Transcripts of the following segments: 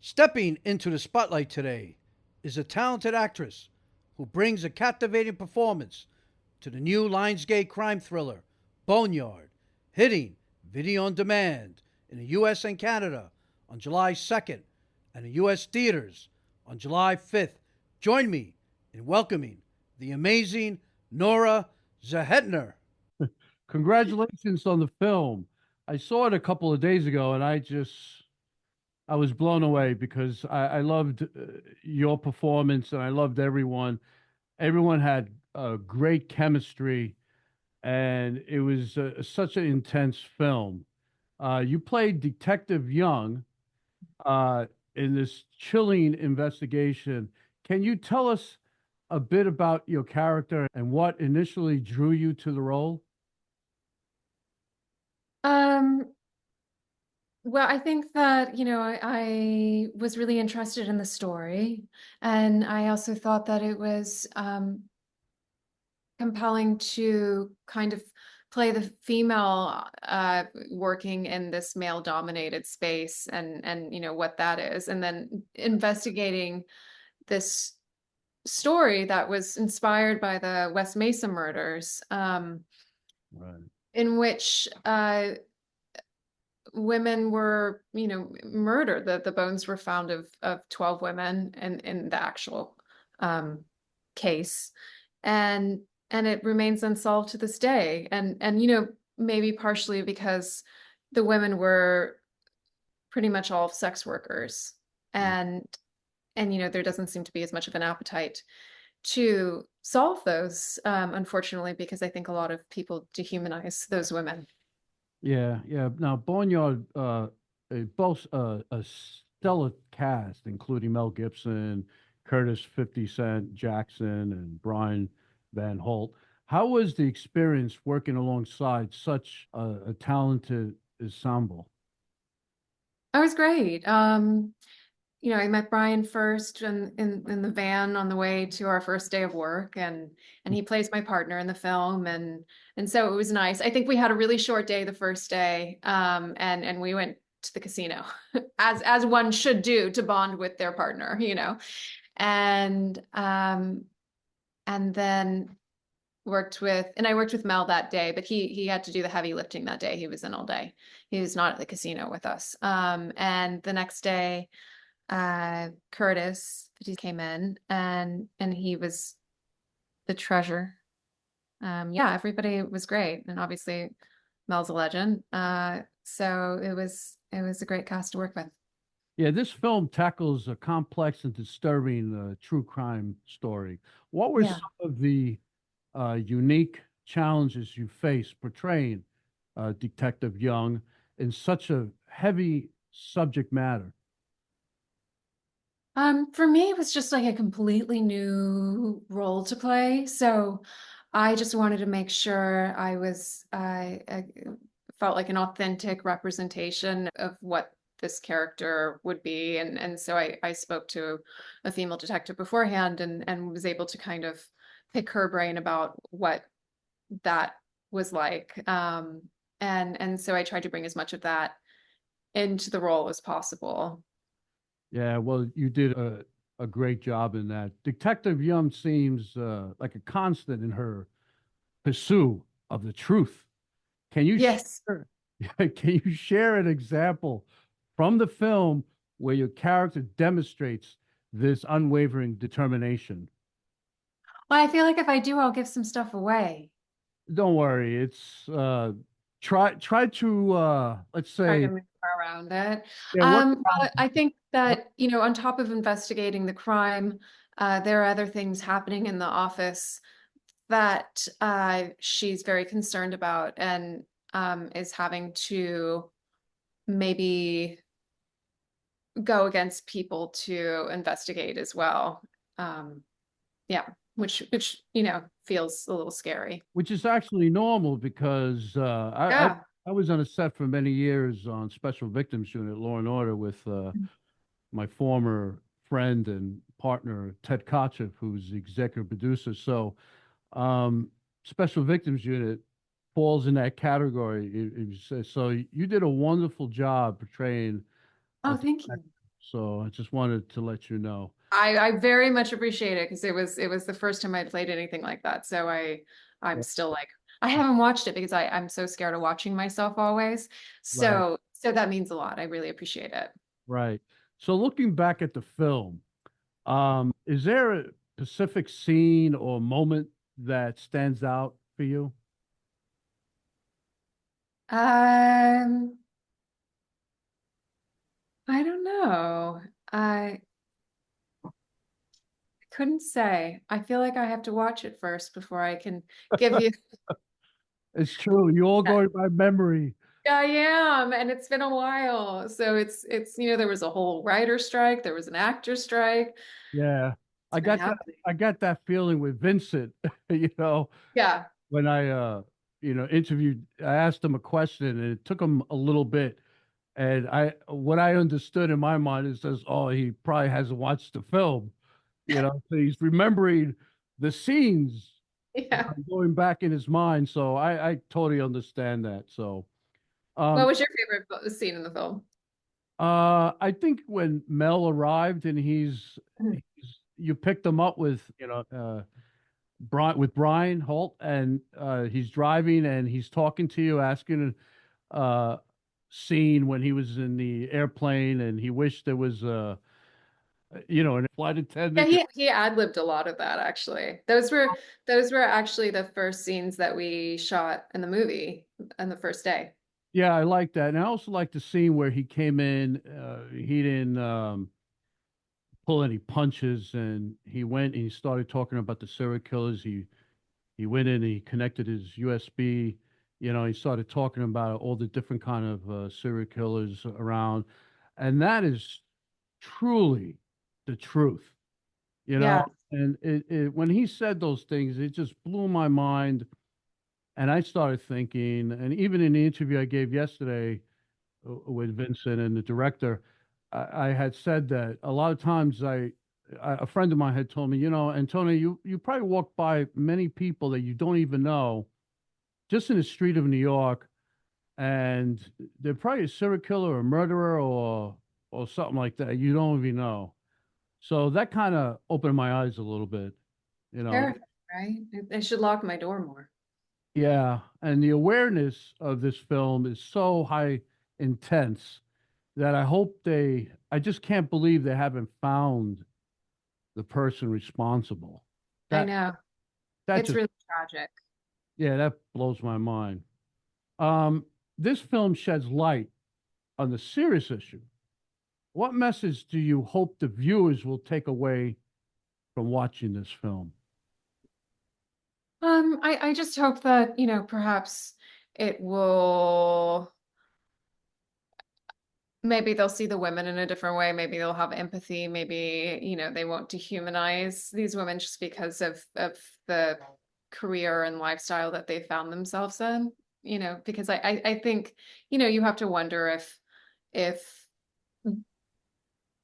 Stepping into the spotlight today is a talented actress who brings a captivating performance to the new Lionsgate crime thriller, Boneyard, hitting video on demand in the US and Canada on July 2nd and in US theaters on July 5th. Join me in welcoming the amazing Nora Zehetner. Congratulations on the film. I saw it a couple of days ago and I was blown away because I loved your performance and I loved everyone. Everyone had great chemistry and it was such an intense film. You played Detective Young uh, in this chilling investigation. Can you tell us a bit about your character and what initially drew you to the role? Um, well, I think that, I was really interested in the story, and I also thought that it was compelling to kind of play the female working in this male-dominated space and what that is, and then investigating this story that was inspired by the West Mesa murders, Right. in which women were, murdered. The bones were found of 12 women in the actual case. And it remains unsolved to this day. And maybe partially because the women were pretty much all sex workers. And there doesn't seem to be as much of an appetite to solve those, unfortunately, because I think a lot of people dehumanize those women. Yeah, yeah. Now, Boneyard it boasts a stellar cast, including Mel Gibson, Curtis 50 Cent Jackson, and Brian Van Holt. How was the experience working alongside such a talented ensemble? That was great. I met Brian first in the van on the way to our first day of work, and he plays my partner in the film, and so it was nice. I think we had a really short day the first day, and we went to the casino, as one should do to bond with their partner. And then I worked with Mel that day, but he had to do the heavy lifting that day. He was in all day. He was not at the casino with us. And the next day, Curtis, he came in, and he was the treasure. Yeah, everybody was great, and obviously Mel's a legend. So it was a great cast to work with. Yeah, this film tackles a complex and disturbing true crime story. What were Yeah. some of the unique challenges you faced portraying Detective Young in such a heavy subject matter? For me, it was just like a completely new role to play. So I just wanted to make sure I felt like an authentic representation of what this character would be. And so I spoke to a female detective beforehand and was able to kind of pick her brain about what that was like. And so I tried to bring as much of that into the role as possible. Yeah, well, you did a great job in that. Detective Young seems like a constant in her pursuit of the truth. Can you Yes. share, can you share an example from the film where your character demonstrates this unwavering determination? Well, I feel like if I do, I'll give some stuff away. Don't worry, it's try to let's Try to say move around it. yeah, work Well, I think around. that, on top of investigating the crime, there are other things happening in the office that she's very concerned about and is having to maybe go against people to investigate as well. Um, yeah, which feels a little scary. Which is actually normal because Yeah. I was on a set for many years on Special Victims Unit, Law and Order, with my former friend and partner Ted Kotcheff, who's the executive producer. So, Special Victims Unit falls in that category. So you did a wonderful job portraying Oh, a thank you. So I just wanted to let you know. I very much appreciate it because it was the first time I'd played anything like that. So I'm Yeah. still like I haven't watched it because I'm so scared of watching myself always. Right, So that means a lot. I really appreciate it. right. So looking back at the film, is there a specific scene or moment that stands out for you? Um, I don't know. I couldn't say. I feel like I have to watch it first before I can give you. It's true. You all going by memory. I am, and it's been a while. So it's there was a whole writer strike, there was an actor strike. Yeah. It's I been got that happening. I got that feeling with Vincent, you know, Yeah. when I interviewed, I asked him a question and it took him a little bit. And what I understood in my mind is says, oh, he probably hasn't watched the film, so he's remembering the scenes, Yeah. going back in his mind. So I totally understand that. So, What um, was your favorite scene in the film? I think when Mel arrived and you picked him up with, Brian Holt, and he's driving and he's talking to you, asking scene when he was in the airplane and he wished there was a flight Yeah, attendant. he ad-libbed a lot of that actually. Those were actually the first scenes that we shot in the movie on the first day. Yeah, I like that. And I also like the scene where he came in, he didn't pull any punches, and he went and he started talking about the serial killers. He went in and he connected his USB. He started talking about all the different kind of serial killers around, and that is truly the truth. you know. Yeah. And when he said those things, it just blew my mind. And I started thinking, and even in the interview I gave yesterday with Vincent and the director, I had said that a lot of times a friend of mine had told me, Antonio, you probably walk by many people that you don't even know just in the street of New York, and they're probably a serial killer or a murderer or something like that. You don't even know. So that kind of opened my eyes a little bit, you know. Terrifying, right? I should lock my door more. Yeah, and the awareness of this film is so high intense that I just can't believe they haven't found the person responsible. I That know. that It's just really tragic. Yeah, that blows my mind. Um, this film sheds light on the serious issue. What message do you hope the viewers will take away from watching this film? I just hope that, perhaps it will maybe they'll see the women in a different way. Maybe they'll have empathy. Maybe, they won't dehumanize these women just because of the career and lifestyle that they found themselves in, because I think, you have to wonder if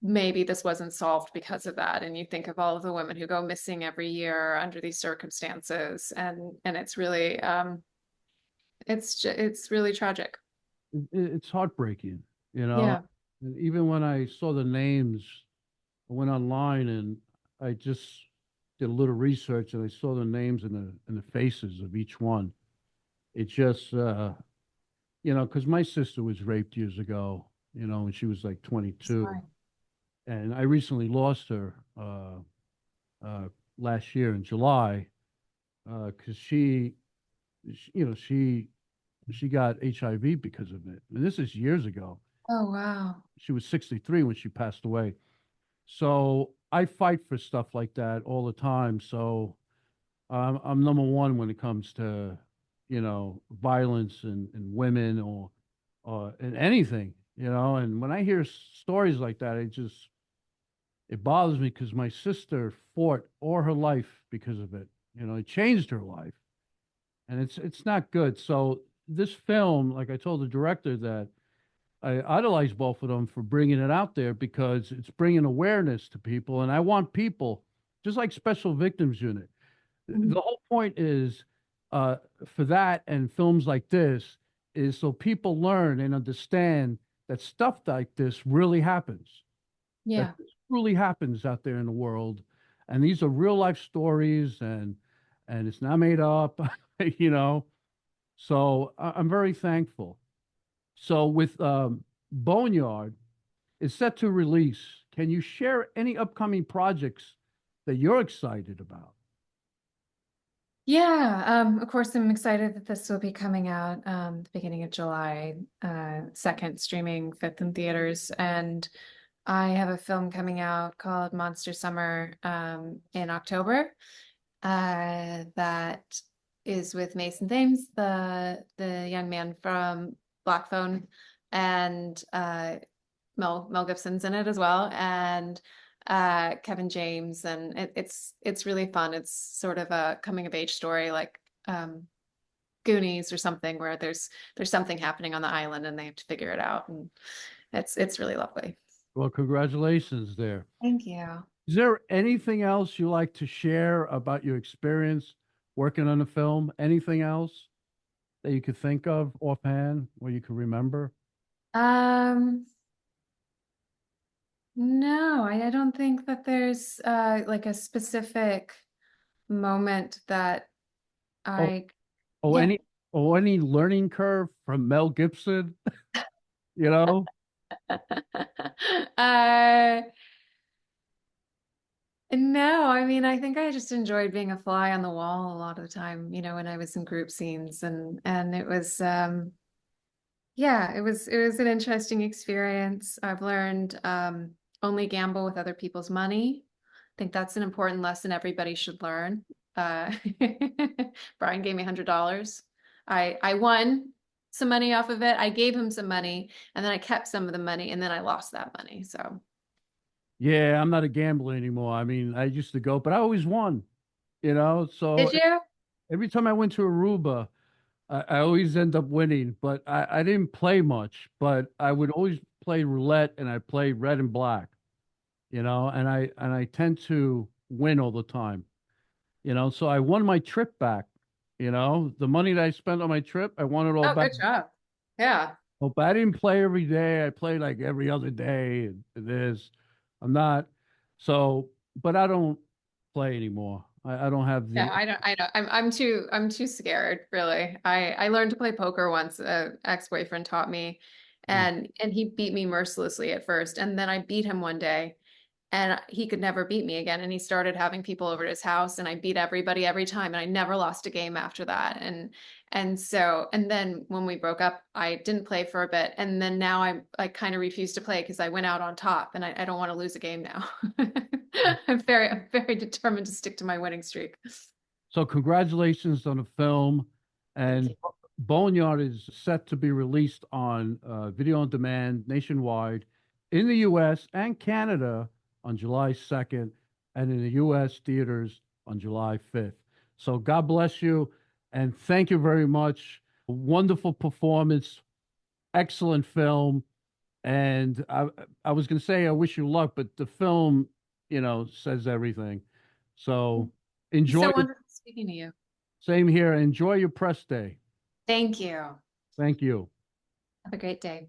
maybe this wasn't solved because of that. And you think of all of the women who go missing every year under these circumstances, and it's really it's really tragic. It's heartbreaking, you know. Yeah. And even when I saw the names, I went online and I just did a little research and I saw the names and the faces of each one. It just, because my sister was raped years ago, when she was like 22, Sorry. and I recently lost her uh, last year in July because she got HIV because of it. And this is years ago. Oh, wow. She was 63 when she passed away. So I fight for stuff like that all the time. So I'm number one when it comes to, violence and women or in anything, And when I hear stories like that, it bothers me because my sister fought all her life because of it. It changed her life, and it's not good. So this film, like I told the director that I idolize both of them for bringing it out there because it's bringing awareness to people, and I want people just like Special Victims Unit. Mhm. The whole point is for that and films like this is so people learn and understand that stuff like this really happens. that Yeah. this truly happens out there in the world. And these are real life stories, and it's not made up, you know. So I'm very thankful. So with Boneyard is set to release, can you share any upcoming projects that you're excited about? Yeah, of course, I'm excited that this will be coming out the beginning of July, 2nd streaming, 5th in theaters. And I have a film coming out called Monster Summer in October that is with Mason Thames, the young man from Black Phone, and Mel Gibson's in it as well, and Kevin James, and it's really fun. It's sort of a coming of age story, like Goonies or something, where there's something happening on the island and they have to figure it out, and it's really lovely. Well, congratulations there. Thank you. Is there anything else you like to share about your experience working on a film? Anything else that you could think of offhand or you could remember? Um, no, I don't think that there's like a specific moment that Oh, I, oh, yeah. any learning curve from Mel Gibson, you know? Uh, no, I mean, I think I just enjoyed being a fly on the wall a lot of the time, when I was in group scenes, and it was yeah, it was an interesting experience. I've learned only gamble with other people's money. I think that's an important lesson everybody should learn. Uh, Brian gave me $100. I won some money off of it. I gave him some money, and then I kept some of the money, and then I lost that money. So Yeah, I'm not a gambler anymore. I mean, I used to go, but I always won, you know? did So you? every time I went to Aruba, I always end up winning, but I didn't play much, but I would always play roulette and I play red and black, you know, and I tend to win all the time, you know. So I won my trip back, you know, the money that I spent on my trip, I won it all Oh, back. good job. Yeah. Well, but I didn't play every day. I played like every other day. And this, I'm not. So, but I don't play anymore. I don't have Yeah, the. I don't. I'm too scared, really. I learned to play poker once. A ex-boyfriend taught me, Mm. and he beat me mercilessly at first, and then I beat him one day, and he could never beat me again. And he started having people over to his house, and I beat everybody every time, and I never lost a game after that. And then when we broke up, I didn't play for a bit, and then now I kind of refuse to play because I went out on top, and I don't want to lose a game now. I'm very determined to stick to my winning streak. So, congratulations on the film, Thank you. and Boneyard is set to be released on video on demand nationwide in the U.S. and Canada on July 2nd, and in the U.S. theaters on July 5th. So, God bless you, and thank you very much. Wonderful performance, excellent film. And I was going to say I wish you luck, but the film, you know, says everything. So It's enjoy so your, wonderful speaking to you. same here. Enjoy your press day. Thank you. Thank you. Have a great day.